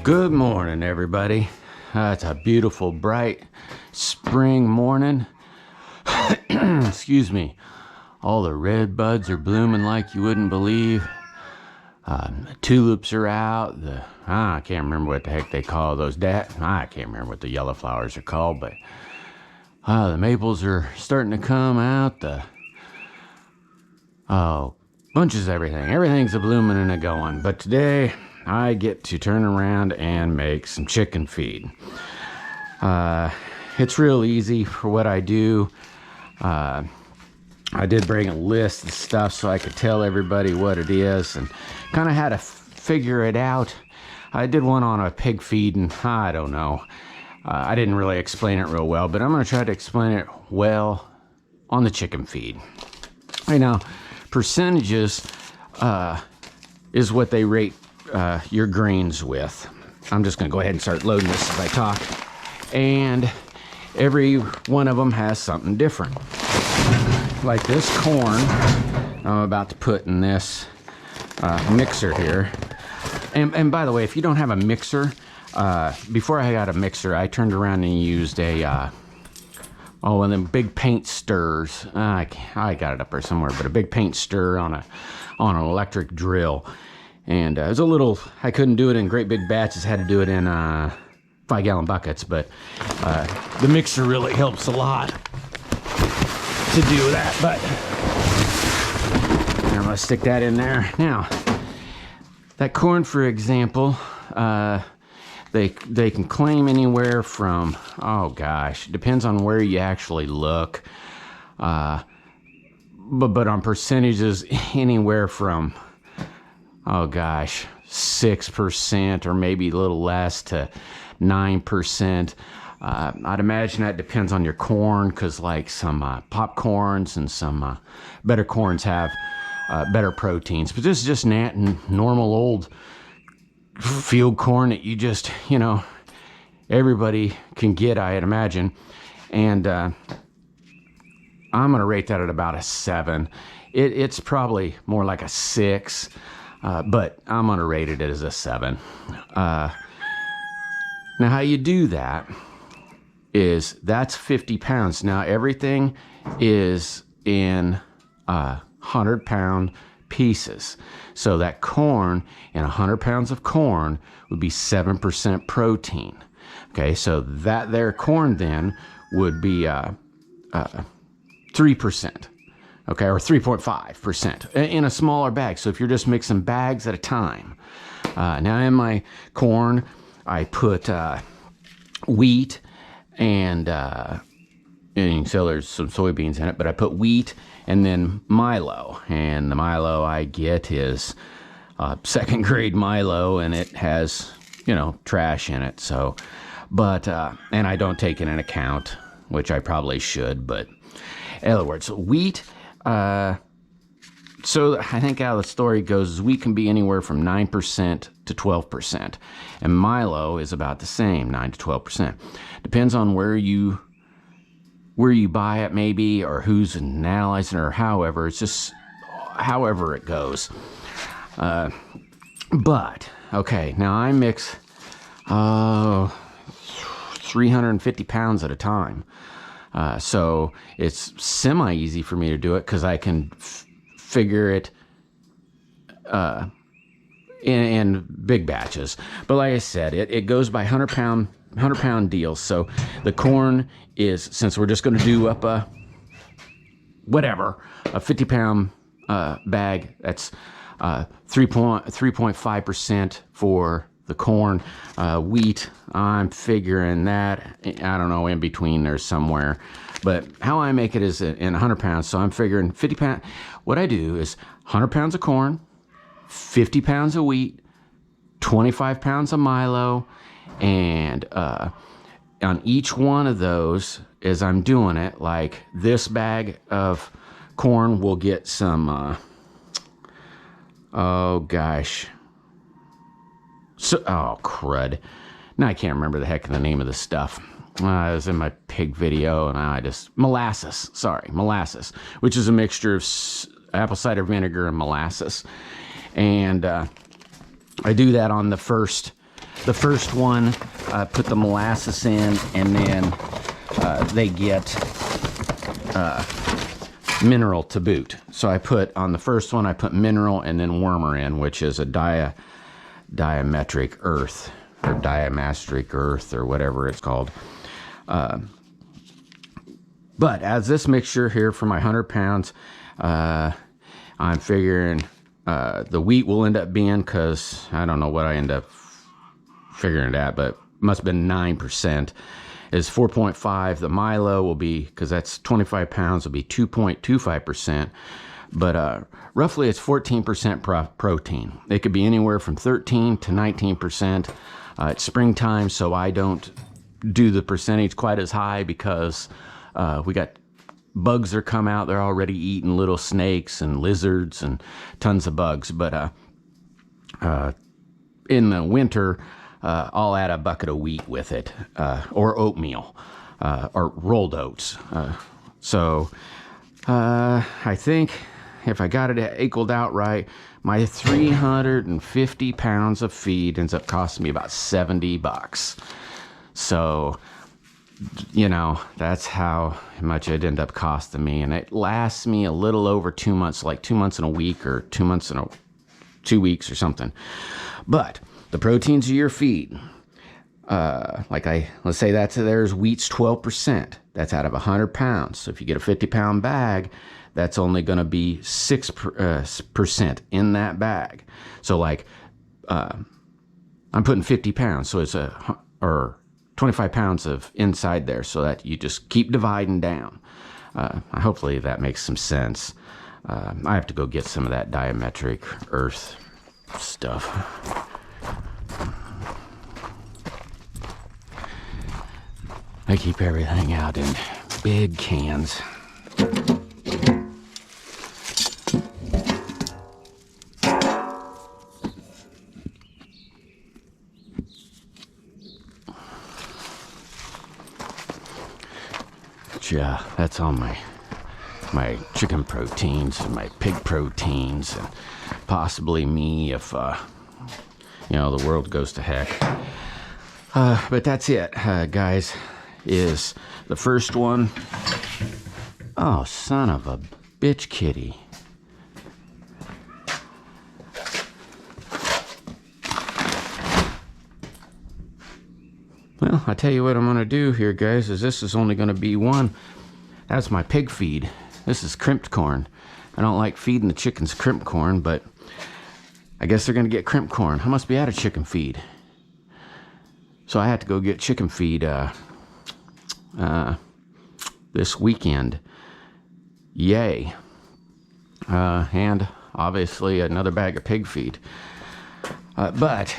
Good morning, everybody. It's a beautiful, bright spring morning. Excuse me. All the red buds are blooming like you wouldn't believe. The tulips are out. I can't remember what the heck they call those. I can't remember what the yellow flowers are called, but the maples are starting to come out. Bunches of everything. Everything's a blooming and a going. But today, I get to turn around and make some chicken feed. It's real easy for what I do. I did bring a list of stuff so I could tell everybody what it is and kind of had to figure it out. I did one on a pig feed and I don't know. I didn't really explain it real well, but I'm going to try to explain it well on the chicken feed. Right now, percentages is what they rate your grains with. I'm just going to go ahead and start loading this as I talk. And every one of them has something different. Like this corn I'm about to put in this mixer here. And by the way, if you don't have a mixer, before I got a mixer, I turned around and used one of them big paint stirs. I got it up there somewhere, but a big paint stir on an electric drill. And it was a little, I couldn't do it in great big batches, had to do it in 5-gallon buckets, but the mixer really helps a lot to do that. But I'm gonna stick that in there. Now, that corn, for example, they can claim anywhere from, oh gosh, depends on where you actually look, but on percentages, anywhere from, oh gosh, 6% or maybe a little less to 9%. I'd imagine that depends on your corn, because like some popcorns and some better corns have better proteins. But this is just normal old field corn that you just, everybody can get, I'd imagine. And I'm going to rate that at about a 7. It's probably more like a 6. But I'm going to rate it as a 7. Now, how you do that is that's 50 pounds. Now, everything is in 100-pound pieces. So that corn in 100 pounds of corn would be 7% protein. Okay, so that there corn then would be 3%. Okay, or 3.5% in a smaller bag. So if you're just mixing bags at a time. Now in my corn, I put wheat and you can see there's some soybeans in it, but I put wheat and then Milo. And the Milo I get is second grade Milo, and it has, trash in it. So, but, and I don't take it into account, which I probably should, but in other words, wheat. So I think how the story goes is wheat can be anywhere from 9% to 12%. And Milo is about the same, 9 to 12%. Depends on where you buy it maybe, or who's analyzing, or however. It's just however it goes. But, okay, now I mix 350 pounds at a time. So it's semi-easy for me to do it because I can figure it in big batches. But like I said, it goes by 100-pound deals. So the corn is, since we're just going to do up a 50-pound bag, that's 3.5% for the corn. Wheat, I'm figuring that, I don't know, in between there somewhere. But how I make it is in 100 pounds. So I'm figuring 50 pounds. What I do is 100 pounds of corn, 50 pounds of wheat, 25 pounds of Milo, and on each one of those, as I'm doing it, like this bag of corn will get some, oh gosh, oh crud, now I can't remember the heck of the name of the stuff. It was in my pig video, and molasses, which is a mixture of apple cider vinegar and molasses. And I do that on the first the first one, put the molasses in, and then they get mineral to boot. So I put, on the first one, I put mineral and then wormer in, which is a diametric earth, or diamastric earth, or whatever it's called. But as this mixture here for my 100 pounds, I'm figuring the wheat will end up being, because I don't know what I end up figuring it at, but must have been 9%, is 4.5. The Milo will be, because that's 25 pounds, will be 2.25%. But roughly it's 14% protein. It could be anywhere from 13 to 19%. It's springtime, so I don't do the percentage quite as high, because we got bugs that come out. They're already eating little snakes and lizards and tons of bugs. But in the winter, I'll add a bucket of wheat with it, or oatmeal, or rolled oats. So I think if I got it equaled out right, my 350 pounds of feed ends up costing me about $70. So, you know, that's how much it ended up costing me. And it lasts me a little over 2 months, like 2 months and a week, or 2 months and 2 weeks or something. But the proteins of your feed, let's say there's wheat's 12%. That's out of 100 pounds. So if you get a 50-pound bag, that's only going to be 6% in that bag. So like, I'm putting 50 pounds. So it's or 25 pounds of inside there, so that you just keep dividing down. Hopefully that makes some sense. I have to go get some of that diametric earth stuff. I keep everything out in big cans. Yeah, that's all my chicken proteins and my pig proteins, and possibly me if you know, the world goes to heck. But that's it, guys. Is the first one. Oh, son of a bitch kitty. Well, I tell you what I'm going to do here, guys, is this is only going to be one. That's my pig feed. This is crimped corn. I don't like feeding the chickens crimped corn, but I guess they're going to get crimped corn. I must be out of chicken feed. So I had to go get chicken feed this weekend. Yay. And obviously another bag of pig feed. But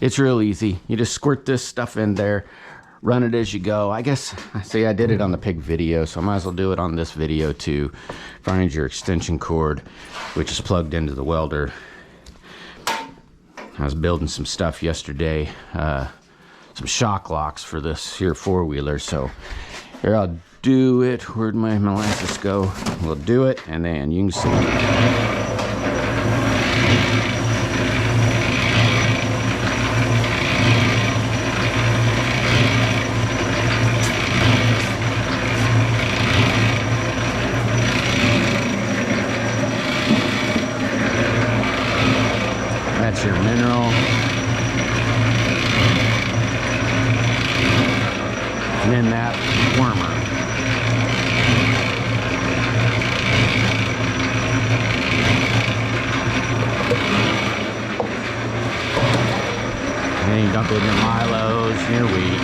it's real easy. You just squirt this stuff in there, run it as you go. I guess, see, I did it on the pig video, so I might as well do it on this video too. Find your extension cord, which is plugged into the welder. I was building some stuff yesterday, some shock locks for this here four-wheeler. So here, I'll do it. Where'd my molasses go? We'll do it, and then you can see. That's your mineral. And then that wormer. And then you dump it in your Milos and your wheat.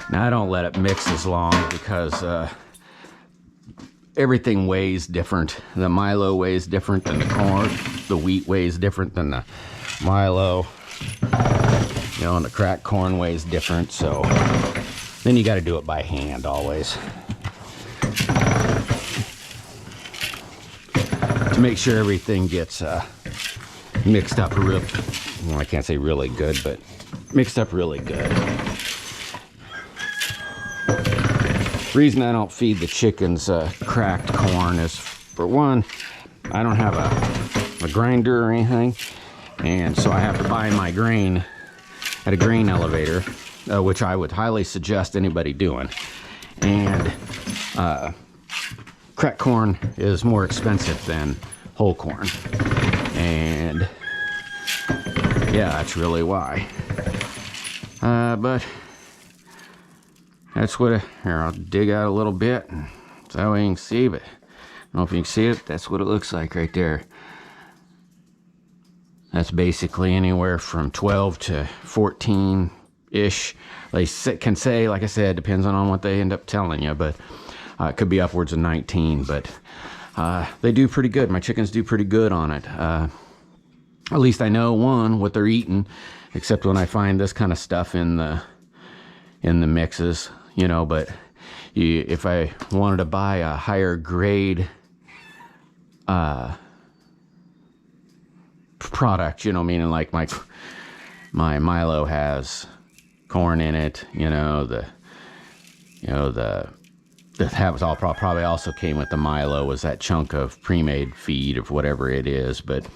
Now, I don't let it mix as long because everything weighs different. The Milo weighs different than the corn. The wheat weighs different than the Milo. You know, and the cracked corn weighs different. So then you got to do it by hand always. to make sure everything gets mixed up real, well, I can't say really good, but mixed up really good. The reason I don't feed the chickens cracked corn is, for one, I don't have a grinder or anything, and so I have to buy my grain at a grain elevator, which I would highly suggest anybody doing. And cracked corn is more expensive than whole corn, and yeah, that's really why. But that's what, here, I'll dig out a little bit so that way you can see, but I don't know if you can see it. That's what it looks like right there. That's basically anywhere from 12 to 14-ish. They can say, like I said, depends on what they end up telling you, but it could be upwards of 19, but they do pretty good. My chickens do pretty good on it. At least I know, one, what they're eating, except when I find this kind of stuff in the mixes, you know. But if I wanted to buy a higher grade product, you know, meaning like my Milo has corn in it, you know, that probably also came with the Milo, was that chunk of pre-made feed of whatever it is. But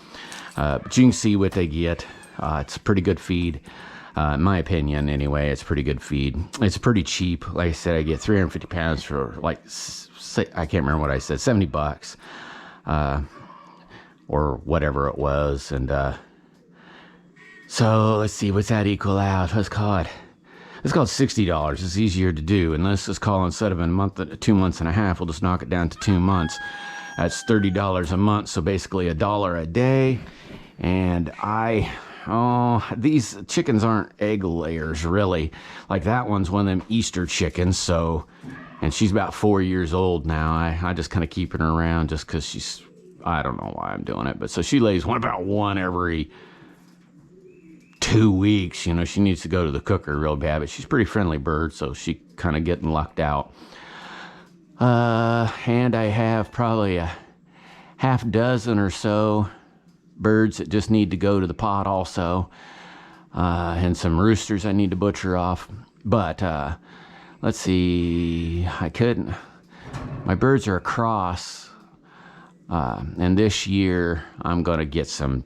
you can see what they get. It's a pretty good feed. In my opinion, anyway, it's pretty good feed. It's pretty cheap. Like I said, I get 350 pounds for like, I can't remember what I said, $70, or whatever it was. And so let's see, what's that equal out? Let's call it $60. It's easier to do. And let's just call, instead of a month, 2 months and a half, we'll just knock it down to 2 months. That's $30 a month, so basically $1 a day. And these chickens aren't egg layers, really. Like that one's one of them Easter chickens, so, and she's about 4 years old now. I just kind of keeping her around just because she's, I don't know why I'm doing it, but so she lays about one every 2 weeks. You know, she needs to go to the cooker real bad, but she's a pretty friendly bird, so she kind of getting lucked out. And I have probably a half dozen or so birds that just need to go to the pot also, and some roosters I need to butcher off. But let's see, my birds are across, and this year I'm gonna get some,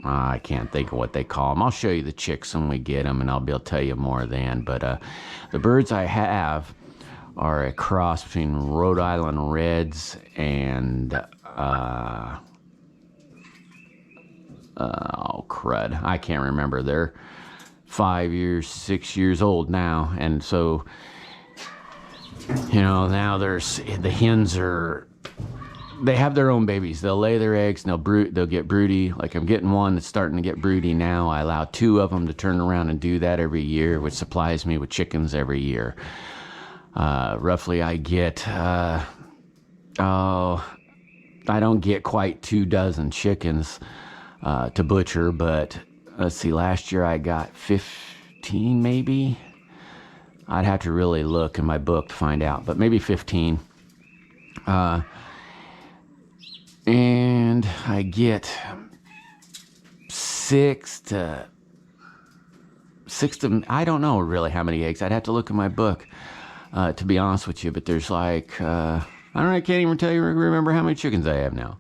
I can't think of what they call them. I'll show you the chicks when we get them, and I'll be able to tell you more then. But the birds I have are a cross between Rhode Island Reds and oh crud, I can't remember. They're 6 years old now, and so, you know, now the hens they have their own babies. They'll lay their eggs and they'll get broody. Like I'm getting one that's starting to get broody now. I allow 2 of them to turn around and do that every year, which supplies me with chickens every year. Roughly I get, I don't get quite 2 dozen chickens to butcher, but let's see, last year I got 15 maybe. I'd have to really look in my book to find out, but maybe 15. And I get 6 to, I don't know really how many eggs. I'd have to look in my book, to be honest with you, but there's like, I can't even remember how many chickens I have now.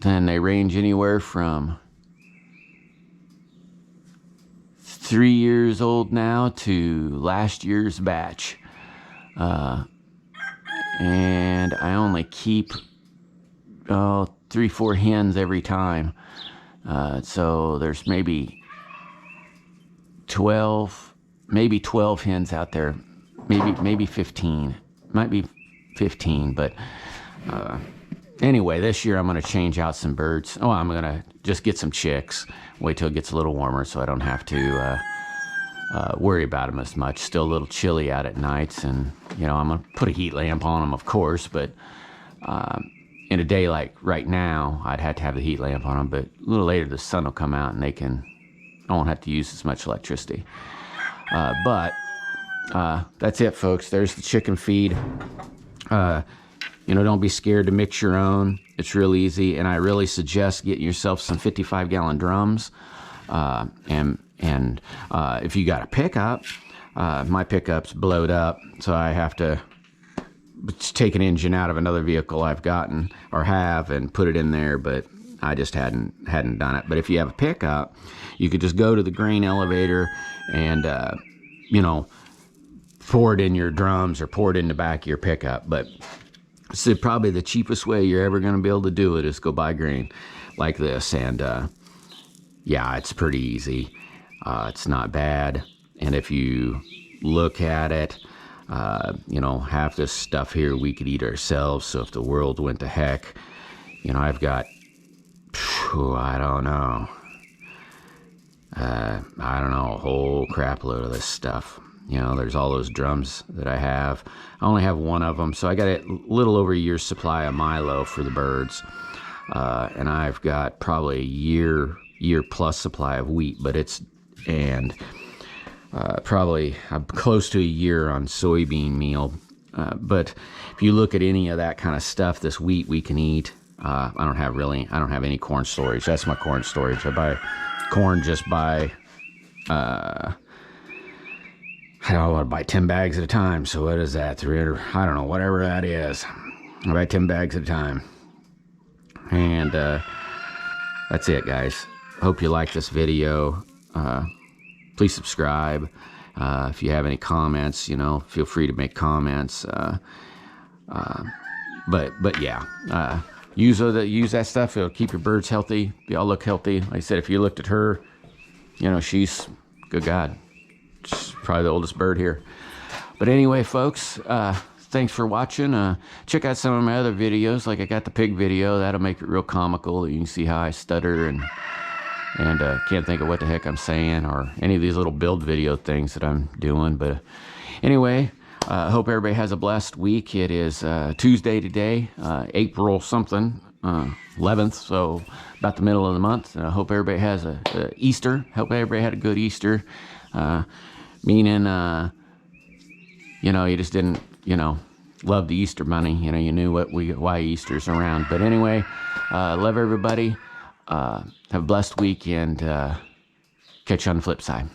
Then they range anywhere from 3 years old now to last year's batch. And I only keep 3-4 hens every time. So there's maybe 12 hens out there, maybe 15. Might be 15, but anyway, this year I'm going to change out some birds. I'm going to just get some chicks, wait till it gets a little warmer so I don't have to worry about them as much. Still a little chilly out at nights, and you know, I'm going to put a heat lamp on them, of course, but in a day like right now, I'd have to have the heat lamp on them, but a little later the sun will come out and I won't have to use as much electricity. But that's it, folks. There's the chicken feed. You know, don't be scared to mix your own. It's real easy, and I really suggest getting yourself some 55-gallon drums. And if you got a pickup, my pickup's blowed up, so I have to take an engine out of another vehicle I've gotten or have and put it in there, but I just hadn't done it. But if you have a pickup, you could just go to the grain elevator and you know, pour it in your drums or pour it in the back of your pickup. But it's probably the cheapest way you're ever going to be able to do it is go buy grain like this. And yeah, it's pretty easy. It's not bad. And if you look at it, you know, half this stuff here we could eat ourselves. So if the world went to heck, you know, I've got, I don't know, a whole crap load of this stuff. You know, there's all those drums that I have. I only have one of them, so I got a little over a year's supply of Milo for the birds. And I've got probably a year plus supply of wheat, but it's, and probably close to a year on soybean meal. But if you look at any of that kind of stuff, this wheat we can eat. I don't have any corn storage. That's my corn storage. I buy corn just by, I don't want to buy 10 bags at a time. So what is that? 300, I don't know, whatever that is. I buy 10 bags at a time. And that's it, guys. Hope you like this video. Please subscribe. If you have any comments, you know, feel free to make comments. But yeah, use that stuff. It'll keep your birds healthy. Y'all look healthy. Like I said, if you looked at her, you know, she's, good God, she's probably the oldest bird here. But anyway, folks, thanks for watching. Check out some of my other videos. Like I got the pig video. That'll make it real comical. You can see how I stutter and can't think of what the heck I'm saying, or any of these little build video things that I'm doing. But anyway, I hope everybody has a blessed week. It is Tuesday today, April something, 11th, so about the middle of the month. I hope everybody has a Easter. Hope everybody had a good Easter, meaning, you know, you just didn't, you know, love the Easter bunny. You know, you knew why Easter's around. But anyway, love everybody. Have a blessed week, and catch you on the flip side.